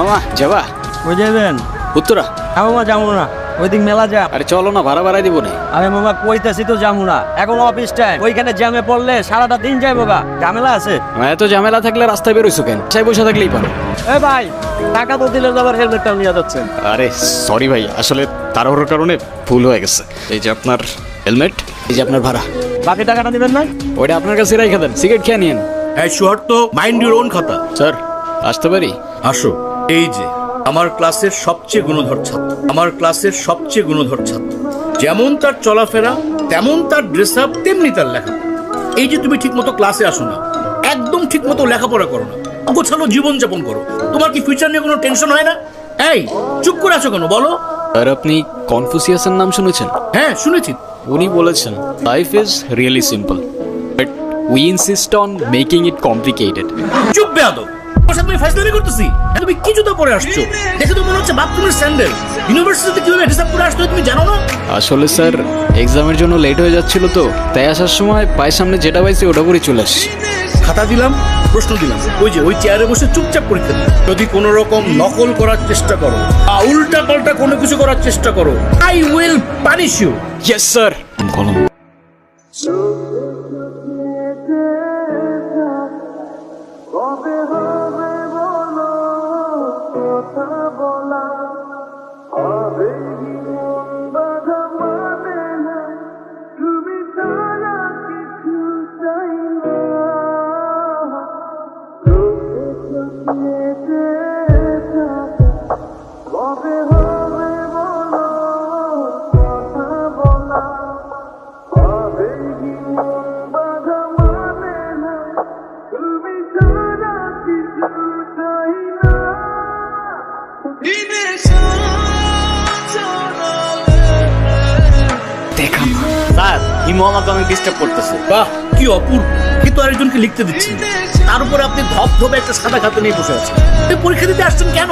মামা যাবা? কই যাবেন? উত্তরা। হ্যাঁ মামা যাবো না, ওইদিক মেলা যা। আরে চলো না, ভাড়া বাড়াই দিব না। আরে মামা কইতেছি তো যাবো না, এখন অফিস টাইম, ওইখানে জ্যামে পড়লে সারাটা দিন যায় বাবা, ঝামেলা আছে। এত ঝামেলা থাকলে রাস্তায় বেরোইছো কেন? চাই বসে থাকলেই পারো। এ ভাই টাকা তো দিলে আবার হেলমেটটা নিয়ে যাচ্ছেন। আরে সরি ভাই, আসলে তাড়াহুড়োর কারণে ভুল হয়ে গেছে। এই যে আপনার হেলমেট, এই যে আপনার ভাড়া। বাকি টাকাটা দিবেন না? ওইটা আপনার কাছে রেখে দেন, সিগারেট খেয়ে নিন। এই শহর তো মাইন্ড ইউর ওন খাতা। স্যার আসতে পারি? আসো। এই যে আমার ক্লাসের সবচেয়ে গুণধর ছাত্র, আমার ক্লাসের সবচেয়ে গুণধর ছাত্র, যেমন তার চলাফেরা তেমন তার ড্রেস আপ তেমনি তার লেখাপড়া। এই যে তুমি ঠিকমতো ক্লাসে আসো না, একদম ঠিকমতো লেখাপড়া করো না, গোছালো জীবনযাপন করো, তোমার কি ফিউচার নিয়ে কোনো টেনশন হয় না? এই চুপ করে আছো কেন বলো? স্যার আপনি কনফুসিয়াসের নাম শুনেছেন? হ্যাঁ শুনেছি। উনি বলেছেন life is really simple but we insist on making it complicated. চুপ বেয়াদব, তোমার সাথে আমি ফাইজলামি করতেছি? তুমি কি জুতো পরে আসছো? দেখে তো মনে হচ্ছে বাথরুমের স্যান্ডেল। ইউনিভার্সিটিতে কিভাবে ড্রেস আপ পরে আসছো তুমি জানো না? আসলে স্যার এক্সামের জন্য লেট হয়ে যাচ্ছিল তো, তাই আসার সময় পায়ের সামনে যেটা পাইছি ওটা করে চলে আসছি। খাতা দিলাম, প্রশ্ন দিলাম, ওই যে ওই চেয়ারে বসে চুপচাপ পরীক্ষা দিলাম। যদি কোনো রকম নকল করার চেষ্টা করো, উল্টা পাল্টা কোনো কিছু করার চেষ্টা করো, I will punish you. Yes sir. কলম। স্যার হিমু আমাকে অনেক ডিস্টার্ব করতেছে। বাহ কি অপূর্ব, কিন্তু আরেকজনকে লিখতে দিচ্ছেন, তার উপরে আপনি ধপ ধপে একটা সাদা খাতা নিয়ে বসে আছেন। এই পরীক্ষা দিতে আসছেন কেন?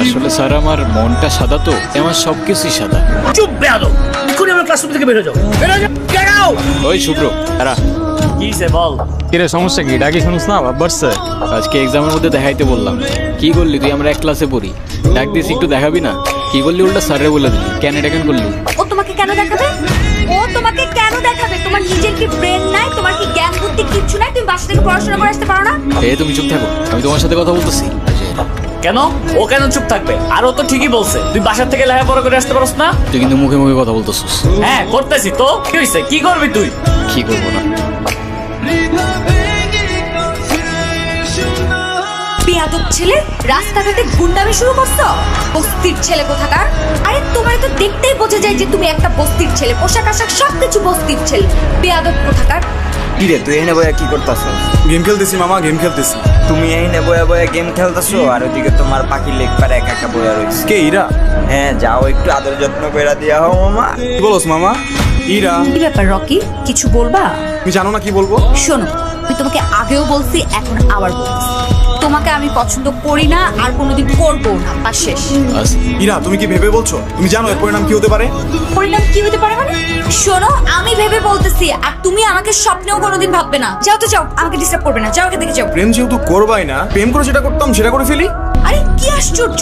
আসলে স্যার আমার মনটা সাদা তো, আমার সবকিছুই সাদা। চুপ বেয়াদব, এক্ষুনি আমার ক্লাসরুম থেকে বের হয়ে যাও, বের হয়ে যাও, গেট আউট। ওই শুভ্র তারা কি সে বল? কিরে সমস্যা কি? ডাকি শুনুস না বাড়ছে? আজকে এক্সামের মধ্যে দেখাইতে বললাম, কি করলি তুই? আমরা এক ক্লাসে পড়ি, ডাক দিস একটু দেখাবি না? কি করলি উল্টা স্যারে বলে দিলি, কেন এটা কেন করলি? ও তোমাকে কেন দেখাবে? ও তোমাকে কেন দেখাবে? তোমার নিজের কি ব্রেন নাই? তোমার কি জ্ঞান বুদ্ধি কিচ্ছু নাই? তুমি বাসা থেকে পড়াশোনা করে আসতে পারো না? তুমি চুপ থাকো, আমি তোমার সাথে কথা বলতেছি। কেন ও কেন চুপ থাকবে? আর ও তো ঠিকই বলছে, তুই বাসার থেকে লেখাপড়া করে আসতে পারস না? তুই কিন্তু মুখে মুখে কথা বলতেছিস। হ্যাঁ করতেছি তো, কি হয়েছে? কি করবি তুই? কি করবো না? বেয়াদব ছেলে, রাস্তাঘাটে গুন্ডামি শুরু করছো? বস্তির ছেলে কোথাকার। আরে তোমার তো দেখতেই বোঝা যায় যে তুমি একটা বস্তির ছেলে, পোশাক আশাক সবকিছু বস্তির ছেলে। বেয়াদব কোথাকার। কি রে তুই এই বয়া কি করতাছো? গেম খেলতেছি মামা, গেম খেলতেছি। তুমি এই বয়া বয়া গেম খেলতাছো আর ওদিকে তোমার পাখি লেগ পারে একা একা বয়া রইছে। কে ইরা? হ্যাঁ যাও একটু আদর যত্ন কইরা দিয়া হও মামা। কি বলছ মামা? ইরা? কি ব্যাপার রকি, কিছু বলবা? তুমি জানো না কি বলবো? শোনো, আমি তোমাকে আগেও বলছি, এখন আবার বলছি, তোমাকে আমি পছন্দ করি না আর কোনোদিন করবো না, বা শেষ। ইরা তুমি কি ভেবে বলছো? তুমি জানো এর পরিণাম কি হতে পারে? পরিণাম কি হতে পারে মানে? শোনো, আমি ভেবে বলতেছি আর তুমি আমাকে স্বপ্নেও কোনোদিন ভাববে না। যাও তো যাও, আমাকে ডিস্টার্ব করবে না, যাও এখান থেকে যাও। প্রেম যেহেতু করবাই না, প্রেম করে যেটা করতাম সেটা করে ফেলি। আরে কি আশ্চর্য!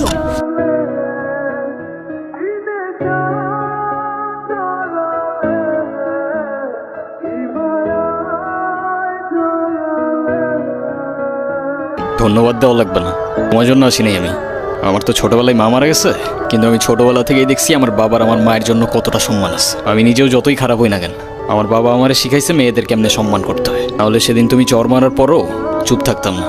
ধন্যবাদ দেওয়া লাগবে না, তোমার জন্য আসি নাই আমি। আমার তো ছোটবেলায় মা মারা গেছে, কিন্তু আমি ছোটবেলা থেকেই দেখছি আমার বাবার আমার মায়ের জন্য কতটা সম্মান আছে। আমি নিজেও যতই খারাপ হই না কেন, আমার বাবা আমারে শিখাইছে মেয়েদের কেমনে সম্মান করতে হয়। তাহলে সেদিন তুমি চর মারার পরও চুপ থাকতাম না।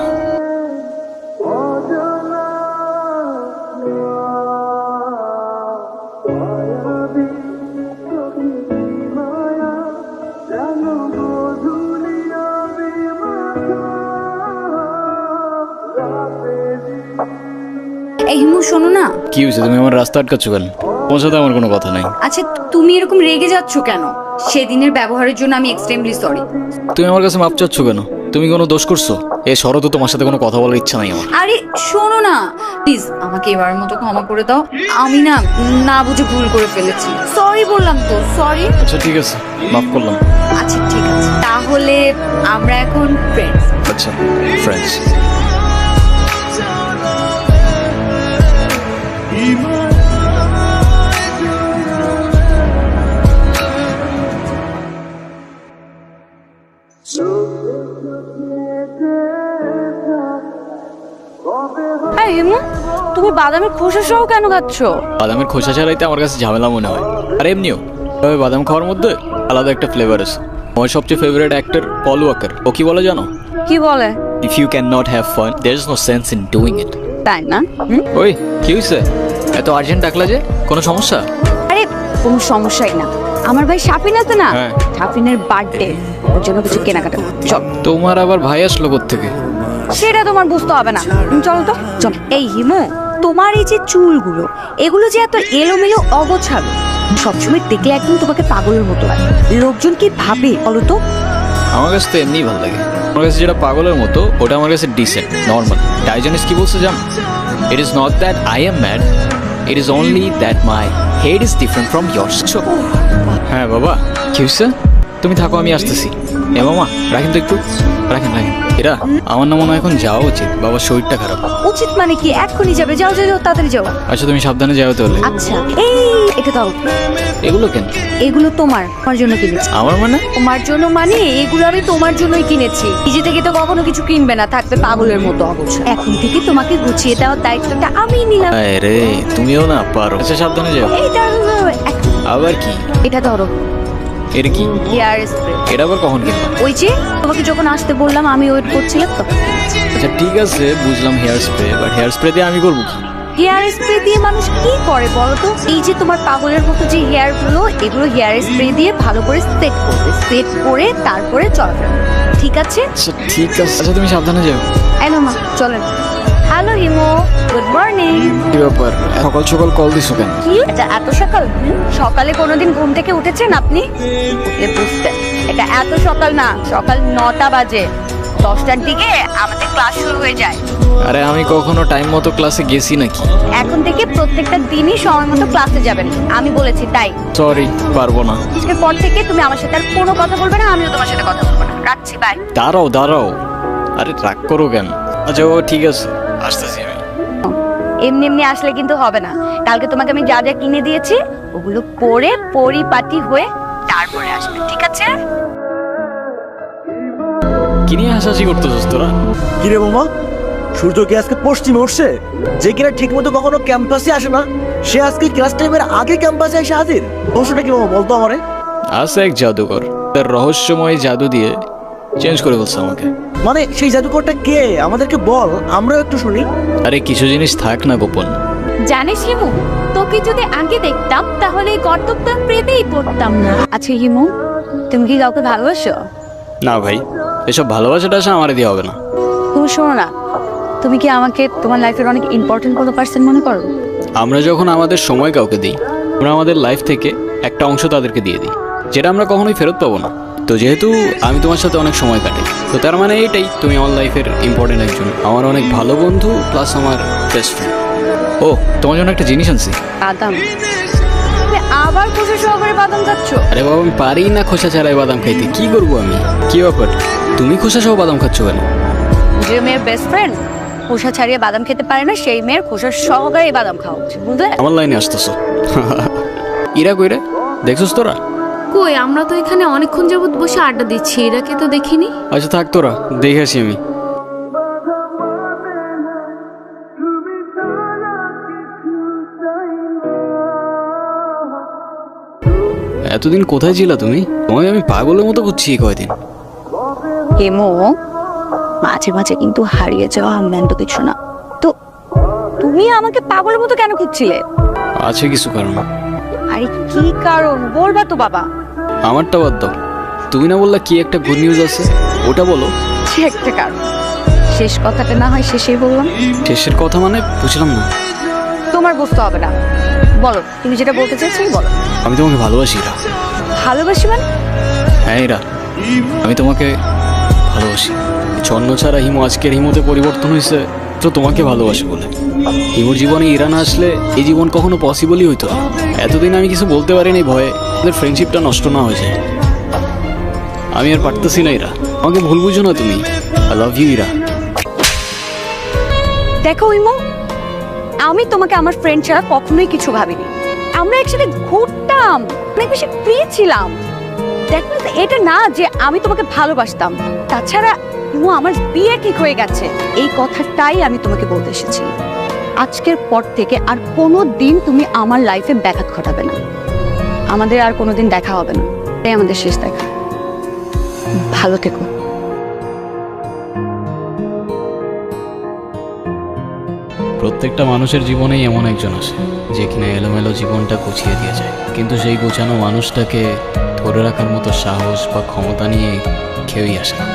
এই হিমু শোনো না। কি হয়েছে? তুমি আমার রাস্তা আটকাচ্ছ কেন? তোমার সাথে আমার কোনো কথা নাই। আচ্ছা তুমি এরকম রেগে যাচ্ছ কেন? সেদিনের ব্যবহারের জন্য আমি এক্সট্রিমলি সরি। তুমি আমার কাছে মাপ চাচ্ছ কেন? তুমি কোনো দোষ করছো? এই শরৎ তোমার সাথে কোনো কথা বলার ইচ্ছা নাই আমার। আরে শোনো না, প্লিজ আমাকে এবারের মতো ক্ষমা করে দাও। আমি না না বুঝে ভুল করে ফেলেছি, সরি বললাম তো, সরি। আচ্ছা ঠিক আছে, মাফ করলাম। আচ্ছা ঠিক আছে, তাহলে আমরা এখন ফ্রেন্ডস। আচ্ছা ফ্রেন্ডস। হ্যাঁ হিমু, তুমি বাদামের খোসা সহ কেন খাচ্ছ? বাদামের খোসা ছাড়াইতে আমার কাছে ঝামেলা মনে হয়। আর এমনিও তবে বাদাম খাওয়ার মধ্যে আলাদা একটা ফ্লেভার আছে। আমার সবচেয়ে ফেভারিট অ্যাক্টর পল ওয়াকার, ও কি বলে জানো? কি বলে? If you can not have fun there is no sense in doing it. তাই না? ওই কি হয়েছে, এত আর্জেন্ট ডাকলা যে? কোনো সমস্যা? আরে কোনো সমস্যাই না, আমার ভাই শাফিন আছে না, হ্যাঁ। শাফিনের বার্থডে, ওর জন্য কিছু কেনাকাটা করতে। চল। তোমার আবার ভাই আসলো কোত্থেকে? সেটা তোমার বুঝতে হবে না, তুমি চলো তো। চল। এই হিমু, তোমার এই যে চুলগুলো, এগুলো যে এত এলোমেলো অগোছালো, সবসময় দেখলে একদম তোমাকে পাগলের মতো লাগে। লোকজন কি ভাবে বলো তো? আমার কাছে তো এমনিই ভালো লাগে। আমার কাছে যেটা পাগলের মতো ওটা আমার কাছে ডিসেন্ট, নর্মাল। ডাইজনিস কি বলছে জানো? It is not that I am mad, it is only that my head is different from years. হ্যাঁ বাবা, কি হয়েছে? তুমি থাকো, আমি আসতেছি। এ মামা রাখেন তো একটু, রাখেন রাখেন। এরা আমার না মনে হয় এখন যাওয়া উচিত, বাবার শরীরটা খারাপ। উচিত মানে কি? এক্ষুনি যাবে? যাও যাও যাও, তাড়াতাড়ি যাও। আচ্ছা তুমি সাবধানে যাও তাহলে। আচ্ছা, এই এটা দাও। এগুলো কেন? এগুলো তোমার জন্য কিনেছি। আমার মানে? তোমার জন্য মানে এগুলো আমি তোমার জন্যই কিনেছি। নিজে থেকে তো কখনো কিছু কিনবে না, থাকবে পাগলের মতো অবস্থা। এখন থেকে তোমাকে গুছিয়ে দেওয়ার দায়িত্বটা আমি নিলাম। আরে তুমিও না পারো। আচ্ছা সাবধানে যাও। এই দাঁড়াও, আবার কি? এটা ধরো, এর কি? Hair spray. এটা আবার কখন কিনবা? ওই যে তোমাকে যখন আসতে বললাম, আমি ওয়েট করছিলাম তো। আচ্ছা ঠিক আছে, বুঝলাম hair spray, but hair spray দিয়ে আমি করবো কি? হেয়ার স্প্রে দিয়ে মানুষ কি করে বলো তো? এই যে তোমার পাগলের মতো যে হেয়ার গুলো, এগুলো হেয়ার স্প্রে দিয়ে ভালো করে সেট করবে, সেট করে তারপরে চলাফেরা। ঠিক আছে? আচ্ছা ঠিক আছে। আচ্ছা তুমি সাবধানে যাও। এলো মা, চলেন। হ্যালো হিমো, গুড মর্নিং। কি ব্যাপার, সকাল সকাল কল দিছো কেন? কি এটা এত সকাল? সকালে কোনোদিন ঘুম থেকে উঠেছেন আপনি? উঠলে বুঝতেন। এটা এত সকাল না, সকাল 9টা বাজে। 10টার দিকে আমাদের ক্লাস শুরু হয়ে যায়। আরে আমি কখনো টাইম মতো ক্লাসে গেছি নাকি? এখন থেকে প্রত্যেকটা দিনই সময় মতো ক্লাসে যাবেন, আমি বলেছি তাই। সরি, পারবো না। আজকের পর থেকে তুমি আমার সাথে আর কোনো কথা বলবে না, আমিও তোমার সাথে কথা বলবো না। রাখছি, বাই। দাঁড়াও দাঁড়াও, আরে রাগ করো কেন? আচ্ছা ও ঠিক আছে, আসতেছি আমি। এমনি এমনি আসলে কিন্তু হবে না। কালকে তোমাকে আমি যা যা কিনে দিয়েছি, ওগুলো পরে পরিপাটি হয়ে তারপরে আসবে, ঠিক আছে? কি নিয়ে হাসাহাসি করতেছিস তোরা? কিরে মামা, সূর্য কি আজকে পশ্চিমে উঠছে? যে কিনা ঠিক মতো কখনো ক্যাম্পাসে আসে না, সে আজকে ক্লাস টাইমের আগে ক্যাম্পাসে এসে হাজির। রহস্যটা কি মামা, বলতো আমারে। আছে এক জাদুকর, তার রহস্যময় জাদু দিয়ে চেঞ্জ করে বলছে আমাকে। মানে সেই জাদুকরটা কে? আমাদেরকে বল, আমরাও একটু শুনি। আরে কিছু জিনিস থাক না গোপন। জানিস হিমু, তোকে যদি আগে দেখতাম তাহলে এই কর্তব্য প্রেমেই পড়তাম না। আচ্ছা হিমু, তুমি কি কাউকে ভালোবাসো? না ভাই, এসব ভালোবাসাটা আসা আমারে দিয়ে হবে না। তুমি শোনো না, তুমি কি আমাকে তোমার লাইফের অনেক ইম্পর্টেন্ট কোনো পার্সন মনে করো? আমরা যখন আমাদের সময় কাউকে দিই, আমরা আমাদের লাইফ থেকে একটা অংশ তাদেরকে দিয়ে দিই, যেটা আমরা কখনোই ফেরত পাবো না। তো যেহেতু আমি তোমার সাথে অনেক সময় কাটাই, তো তার মানে এইটাই তুমি আমার লাইফের ইম্পর্টেন্ট একজন, আমার অনেক ভালো বন্ধু প্লাস আমার বেস্ট ফ্রেন্ড। ও তোমার জন্য একটা জিনিস আনছি। বাদাম? তুমি আবার খুশি সহকারে বাদাম খাচ্ছ? আরে বাবা আমি পারি না খোসা ছাড়াই বাদাম খাইতে, কি করবো আমি? কি ব্যাপার, তুমি খোসা সহ বাদাম খাচ্ছ কেন? যে মেয়ের বেস্ট ফ্রেন্ড খোসা ছাড়িয়ে বাদাম খেতে পারে না, সেই মেয়ের খোসা সহকারে বাদাম খাওয়া উচিত, বুঝলে? আমার লাইনে আসতেছো? ইরা কইরে দেখছিস তোরা? কই, আমরা তো এখানে অনেকক্ষণ যাবত বসে আড্ডা দিচ্ছি, এরাকে তো দেখিনি। আচ্ছা থাক তোরা, দেখে আসি আমি। এতদিন কোথায় ছিলা তুমি? তোমায় আমি পাগলের মতো করছি এই কয়দিন। হেমো, মাঝে মাঝে কিন্তু হারিয়ে যাওয়া আনন্দ কিছু না তো। তুমি আমাকে পাগলের মতো কেন খুঁজছিলে? আছে কিছু কারণ। আরে কি কারণ বলবা তো বাবা। আমারটা বাদ দাও, তুমি না বললা কি একটা গুড নিউজ আছে, ওটা বলো। সে একটা কারণ, শেষ কথাটা না হয় শেষেই বললাম। শেষের কথা মানে বুঝলাম না। তোমার বুঝতে হবে না, বলো তুমি যেটা বলতে চাইছো বলো। আমি তোমাকে ভালোবাসি ইরা। ভালোবাসি মানে? হ্যাঁ ইরা, আমি তোমাকে ভালোবাসি। ছন্ন ছাড়া হিমু আজকের হিমুতে পরিবর্তন হয়েছে তো তোমাকে ভালোবাসি বলে। হিমুর জীবনে ইরা না আসলে এই জীবন কখনো পসিবলই হইতো না। এতদিন আমি কিছু বলতে পারিনি ভয়ে আমাদের ফ্রেন্ডশিপটা নষ্ট না হয়ে যায়। আমি আর পারতেছি না ইরা, আমাকে ভুল বুঝো না তুমি। I love you Ira. দেখো ইমো, আমি তোমাকে আমার ফ্রেন্ড ছাড়া কখনোই কিছু ভাবিনি। আমরা একসাথে ঘুরতাম, অনেক বেশি ফ্রি ছিলাম। দেখো এটা না যে আমি তোমাকে ভালোবাসতাম। তাছাড়া আমার বিয়ে ঠিক হয়ে গেছে, এই কথাটাই আমি তোমাকে বলতে এসেছি। আজকের পর থেকে আর কোনো দিন তুমি আমার লাইফে ব্যাঘাত ঘটাবে না। আমাদের আর কোনোদিন দেখা হবে না, এটাই আমাদের শেষ দেখা। ভালো থেকো। প্রত্যেকটা মানুষের জীবনেই এমন একজন আসে যে কিনা এলোমেলো জীবনটা গুছিয়ে দিয়ে যায়, কিন্তু সেই গোছানো মানুষটাকে ধরে রাখার মতো সাহস বা ক্ষমতা নিয়ে কেউই আসে না।